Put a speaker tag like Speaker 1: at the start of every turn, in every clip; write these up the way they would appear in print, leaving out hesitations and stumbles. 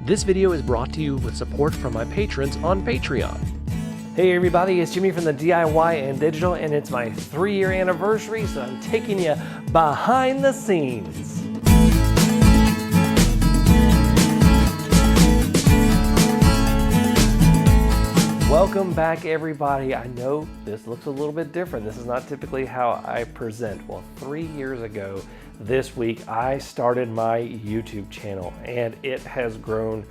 Speaker 1: This video is brought to you with support from my patrons on Patreon.
Speaker 2: Hey everybody, it's Jimmy from the DIY and Digital, and it's my 3-year anniversary, so I'm taking you behind the scenes. Welcome back everybody. I know this looks a little bit different. This is not typically how I present. Well, 3 years ago this week, I started my YouTube channel, and it has grown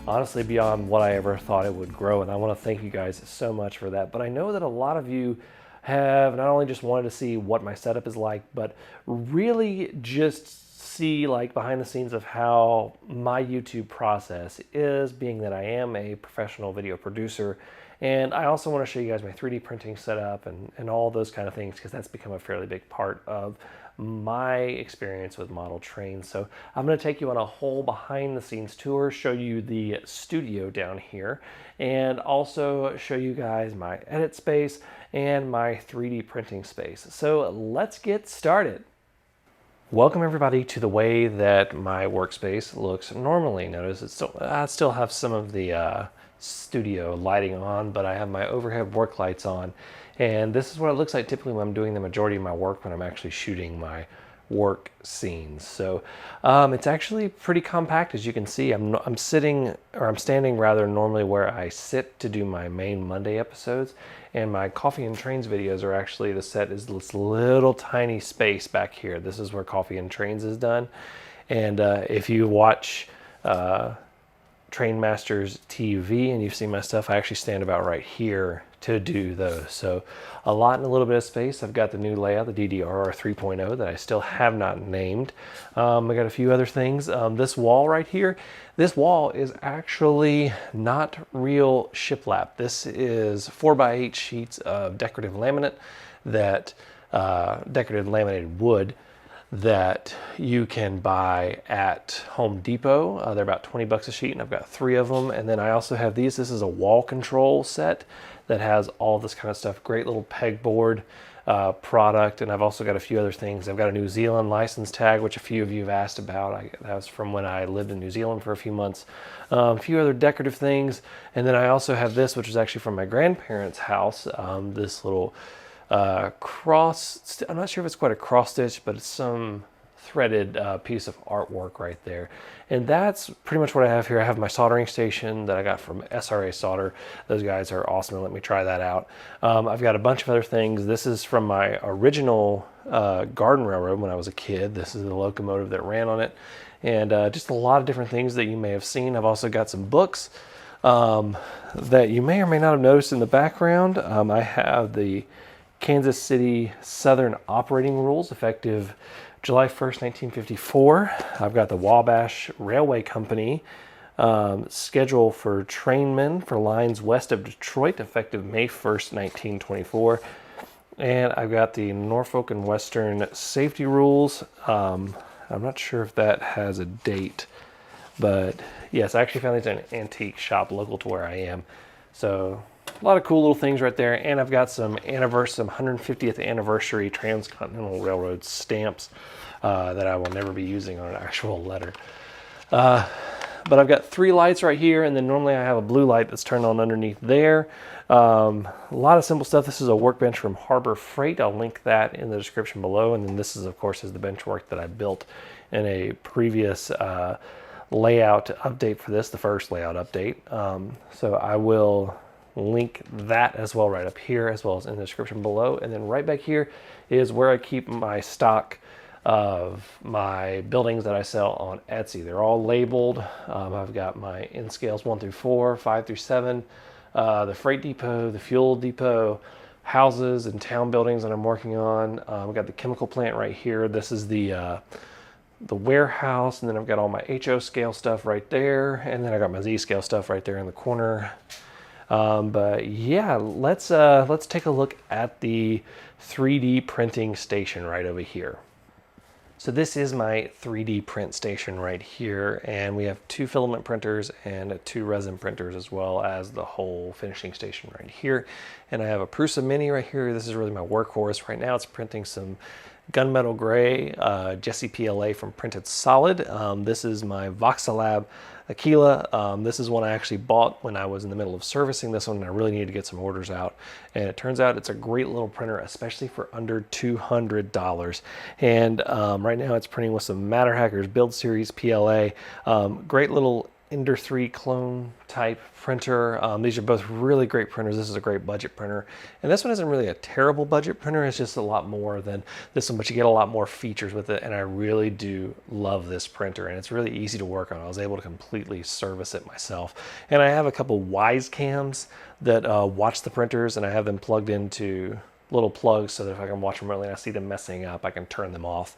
Speaker 2: honestly beyond what I ever thought it would grow, and I want to thank you guys so much for that. But I know that a lot of you have not only just wanted to see what my setup is like, but really just see like behind the scenes of how my YouTube process is, being that I am a professional video producer. And I also want to show you guys my 3D printing setup and all those kind of things, because that's become a fairly big part of my experience with model trains. So I'm going to take you on a whole behind the scenes tour, show you the studio down here, and also show you guys my edit space and my 3D printing space. So let's get started. Welcome everybody to the way that my workspace looks normally. Notice I still have some of the studio lighting on, but I have my overhead work lights on, and this is what it looks like typically when I'm doing the majority of my work, when I'm actually shooting my work scenes. So it's actually pretty compact, as you can see. I'm standing rather normally where I sit to do my main Monday episodes, and my Coffee and Trains videos are actually, the set is this little tiny space back here. This is where Coffee and Trains is done, and if you watch Train Masters TV and you've seen my stuff, I actually stand about right here to do those. So a lot in a little bit of space. I've got the new layout, the ddrrcommunity 3.0, that I still have not named. I got a few other things. This wall right here, this wall is actually not real shiplap. This is 4x8 sheets of decorative laminate, that decorative laminated wood, that you can buy at Home Depot. They're about 20 bucks a sheet, and I've got 3 of them. And then I also have these. This is a wall control set that has all this kind of stuff. Great little pegboard product. And I've also got a few other things. I've got a New Zealand license tag, which a few of you have asked about. That was from when I lived in New Zealand for a few months. A few other decorative things. And then I also have this, which is actually from my grandparents' house. This little cross, I'm not sure if it's quite a cross stitch, but it's some threaded piece of artwork right there. And that's pretty much what I have here. I have my soldering station that I got from SRA Solder. Those guys are awesome, and let me try that out. I've got a bunch of other things. This is from my original garden railroad when I was a kid. This is the locomotive that ran on it, and just a lot of different things that you may have seen. I've also got some books that you may or may not have noticed in the background. I have the Kansas City Southern Operating Rules, effective July 1st, 1954. I've got the Wabash Railway Company schedule for trainmen for lines west of Detroit, effective May 1st, 1924. And I've got the Norfolk and Western Safety Rules. I'm not sure if that has a date, but yes, I actually found these in an antique shop local to where I am. So a lot of cool little things right there. And I've got some 150th anniversary Transcontinental Railroad stamps that I will never be using on an actual letter. But I've got 3 lights right here, and then normally I have a blue light that's turned on underneath there. A lot of simple stuff. This is a workbench from Harbor Freight. I'll link that in the description below. And then this is, of course, the Benchwork that I built in a previous layout update for this, the first layout update. So I will link that as well right up here, as well as in the description below. And then right back here is where I keep my stock of my buildings that I sell on Etsy. They're all labeled. I've got my N scales 1 through 4, 5 through 7, the freight depot, the fuel depot, houses and town buildings that I'm working on. I've got the chemical plant right here. This is the warehouse, and then I've got all my HO scale stuff right there, and then I got my Z scale stuff right there in the corner. But yeah, let's take a look at the 3D printing station right over here. So this is my 3D print station right here, and we have 2 filament printers and 2 resin printers, as well as the whole finishing station right here. And I have a Prusa Mini right here. This is really my workhorse. Right now it's printing some gunmetal gray Jesse PLA from Printed Solid. This is my Voxelab Aquila. This is one I actually bought when I was in the middle of servicing this one, and I really needed to get some orders out. And it turns out it's a great little printer, especially for under $200. And right now it's printing with some Matter Hackers Build Series PLA. Great little Ender 3 clone type printer. These are both really great printers. This is a great budget printer. And this one isn't really a terrible budget printer. It's just a lot more than this one, but you get a lot more features with it. And I really do love this printer, and it's really easy to work on. I was able to completely service it myself. And I have a couple Wise cams that watch the printers, and I have them plugged into little plugs so that if I can watch them remotely and I see them messing up, I can turn them off.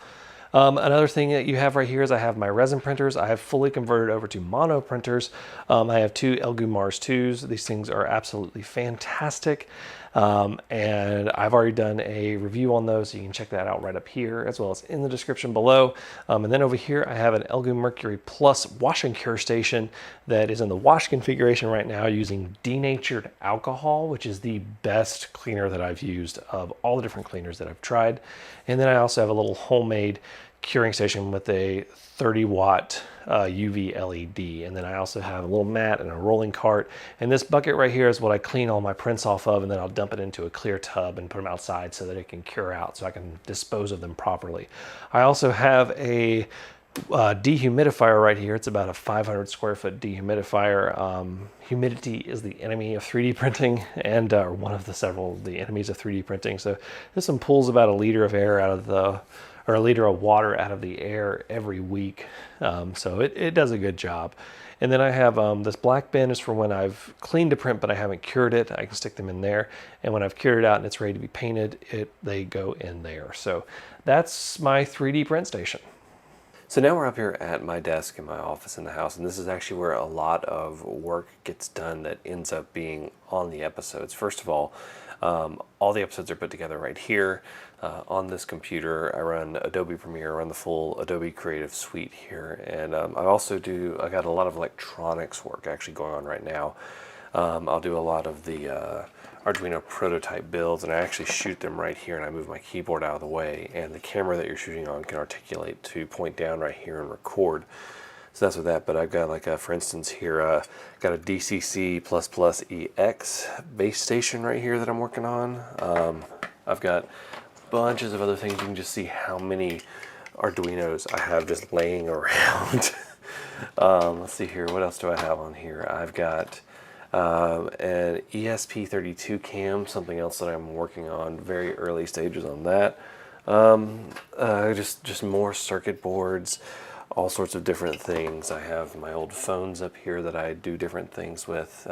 Speaker 2: Another thing that you have right here is I have my resin printers. I have fully converted over to mono printers. I have two Elegoo Mars 2s. These things are absolutely fantastic. And I've already done a review on those, so you can check that out right up here, as well as in the description below. And then over here, I have an Elegoo Mercury Plus wash and cure station that is in the wash configuration right now using denatured alcohol, which is the best cleaner that I've used of all the different cleaners that I've tried. And then I also have a little homemade curing station with a 30-watt UV LED. And then I also have a little mat and a rolling cart. And this bucket right here is what I clean all my prints off of, and then I'll dump it into a clear tub and put them outside so that it can cure out, so I can dispose of them properly. I also have a dehumidifier right here. It's about a 500 square foot dehumidifier. Humidity is the enemy of 3D printing, and one of the enemies of 3D printing. So this one pulls about a liter of air out of a liter of water out of the air every week. So it does a good job. And then I have this black bin is for when I've cleaned a print but I haven't cured it. I can stick them in there, and when I've cured it out and it's ready to be painted, they go in there. So that's my 3D print station. So now we're up here at my desk in my office in the house, and this is actually where a lot of work gets done that ends up being on the episodes. First of all the episodes are put together right here on this computer. I run Adobe Premiere, I run the full Adobe Creative Suite here, and I got a lot of electronics work actually going on right now. I'll do a lot of the Arduino prototype builds, and I actually shoot them right here, and I move my keyboard out of the way, and the camera that you're shooting on can articulate to point down right here and record. So that's with that. But I've got for instance here, got a DCC++EX base station right here that I'm working on. I've got bunches of other things. You can just see how many Arduinos I have just laying around. Let's see here, what else do I have on here? I've got an ESP32 cam, something else that I'm working on, very early stages on that. Just more circuit boards, all sorts of different things. I have my old phones up here that I do different things with,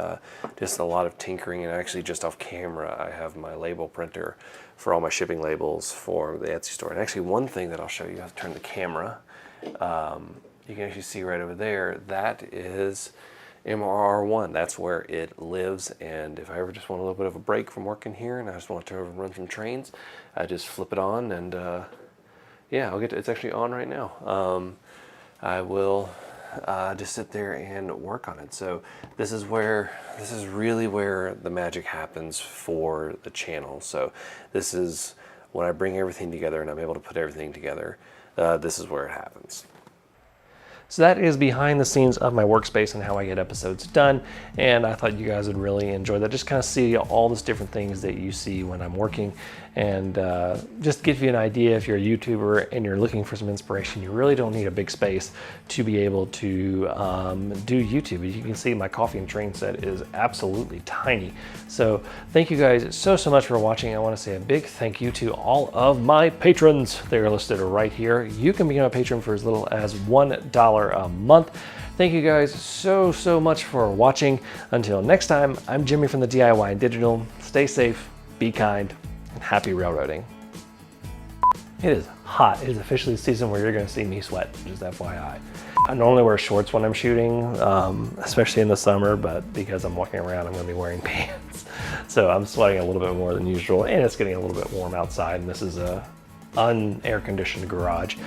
Speaker 2: just a lot of tinkering. And actually just off camera, I have my label printer for all my shipping labels for the Etsy store. And actually one thing that I'll show you, I have to turn the camera. You can actually see right over there, that is MRROne. That's where it lives. And if I ever just want a little bit of a break from working here and I just want to run some trains, I just flip it on, and yeah, it's actually on right now. I will just sit there and work on it. So this is really where the magic happens for the channel. So this is when I bring everything together and I'm able to put everything together. This is where it happens. So that is behind the scenes of my workspace and how I get episodes done. And I thought you guys would really enjoy that. Just kind of see all these different things that you see when I'm working, and just give you an idea. If you're a YouTuber and you're looking for some inspiration, you really don't need a big space to be able to do YouTube. As you can see, my coffee and train set is absolutely tiny. So thank you guys so much for watching. I want to say a big thank you to all of my patrons. They are listed right here. You can become a patron for as little as $1 a month. Thank you guys so much for watching. Until next time, I'm Jimmy from the DIY and Digital. Stay safe, be kind, and happy railroading. It is hot. It is officially the season where you're going to see me sweat, just FYI. I normally wear shorts when I'm shooting, especially in the summer, but because I'm walking around, I'm going to be wearing pants. So I'm sweating a little bit more than usual, and it's getting a little bit warm outside, and this is a un-air conditioned garage.